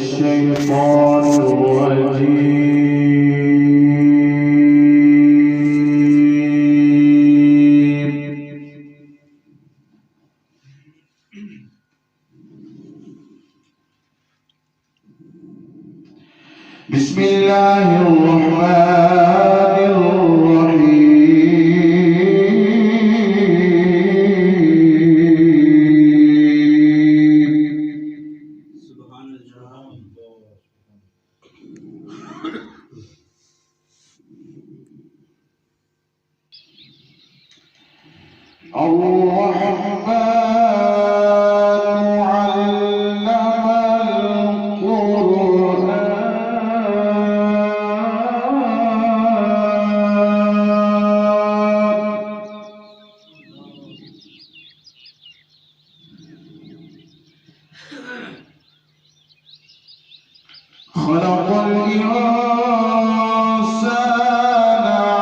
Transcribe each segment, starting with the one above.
الشيطان الرجيم. بسم الله الرحمن الرحيم. سبحان الله. خلق الإنسان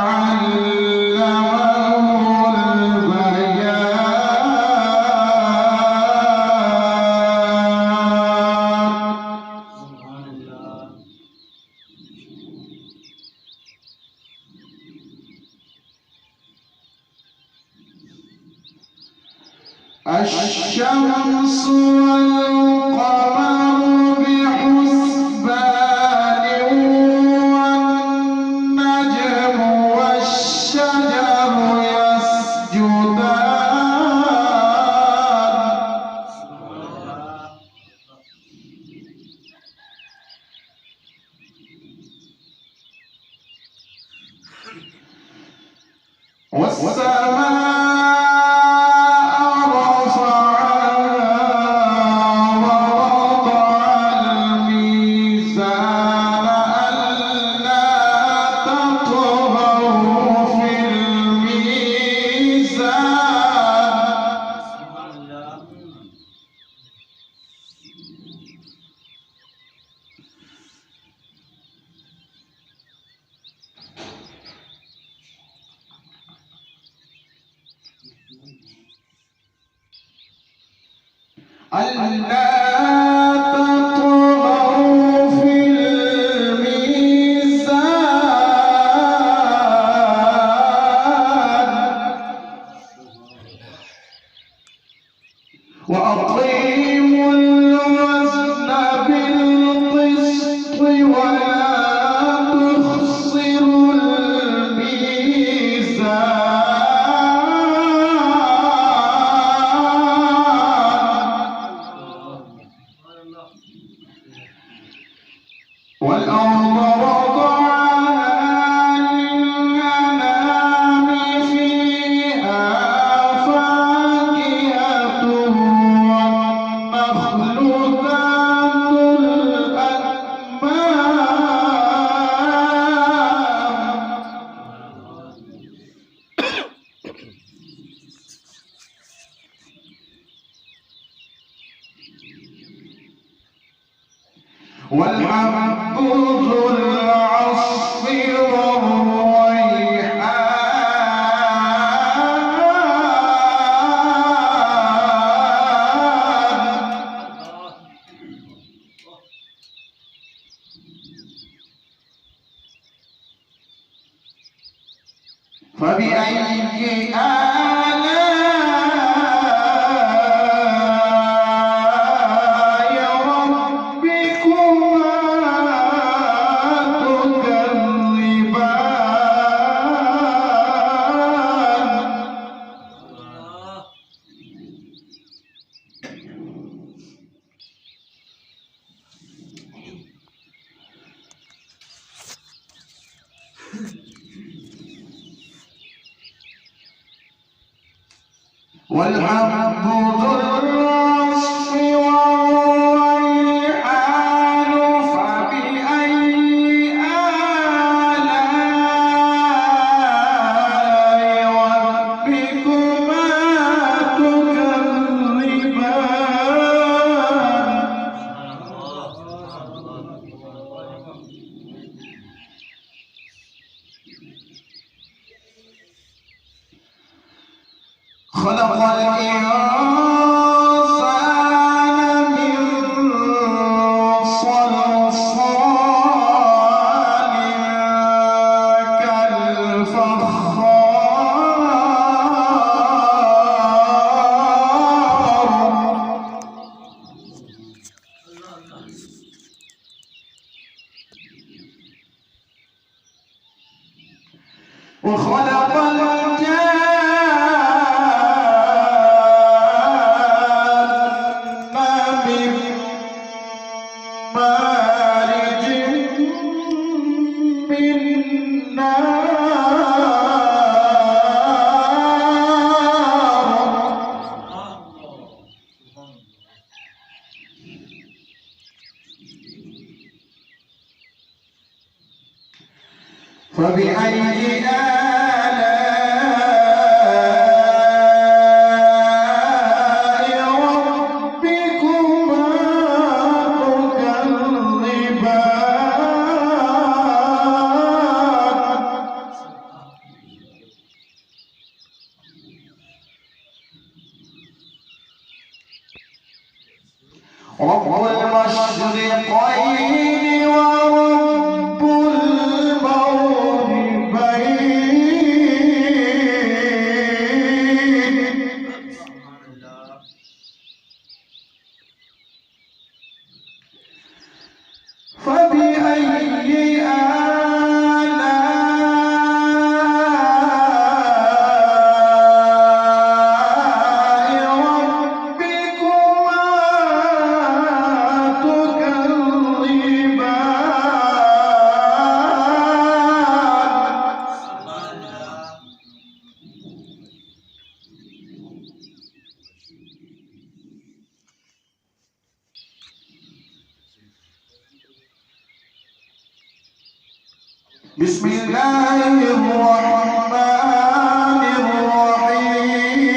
علمه البيان. الشمس والقمر بحسبان والنجم والشجر يسجدان. والسماء ألا تطغوا في الميزان وأقيموا الوزن بالقسط ولا تخسروا الميزان. والأرض وضعها للأنام فيها فاكهة والنخل ذات الأكمام والحب ذو العصف والريحان. فبأي آلاء ربكما والحب ذو العصف والريحان. فبأي آلاء ربكما تكذبان. خلق الإنسان من صلصال وخلق الجان من مارج من نار فبأي آلاء ربكما تكذبان رب المشرقين ورب المغربين فبأي آلاء ربكما بسم الله الرحمن الرحيم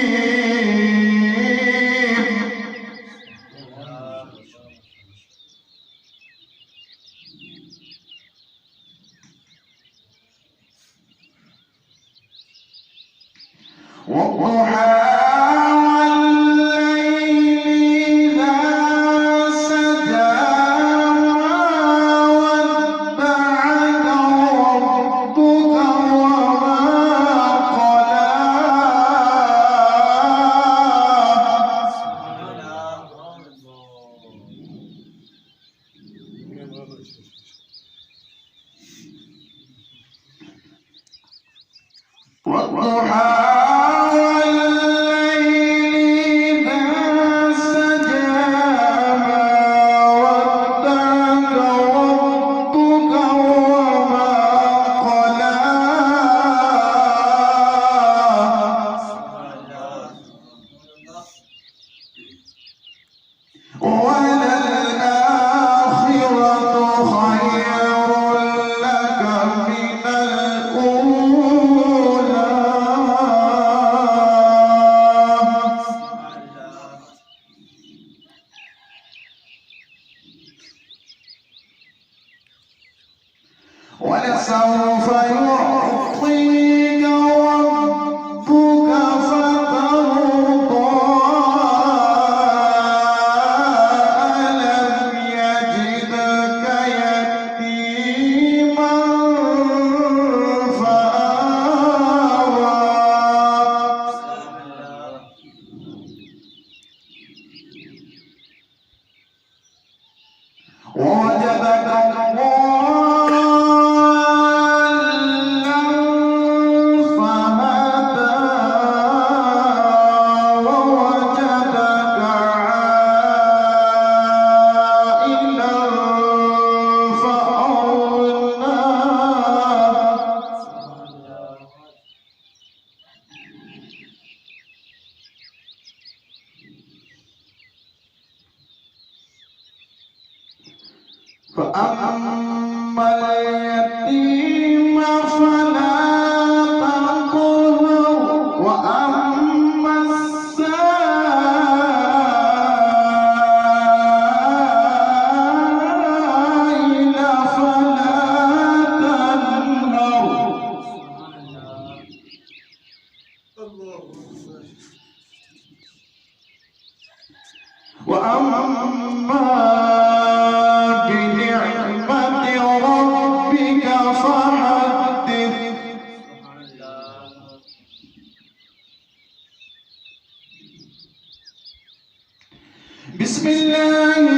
والضحى والليل إذا سجى ودعك ربك وما قلى والضحى ولسوف يعطيك ربك فترضى ألم يجدك يتيما فآوى ووجدك فأما اليتيم فلا تقهر وأما السائل فلا تنهر وأما بنعمة ربك فحدث بسم الله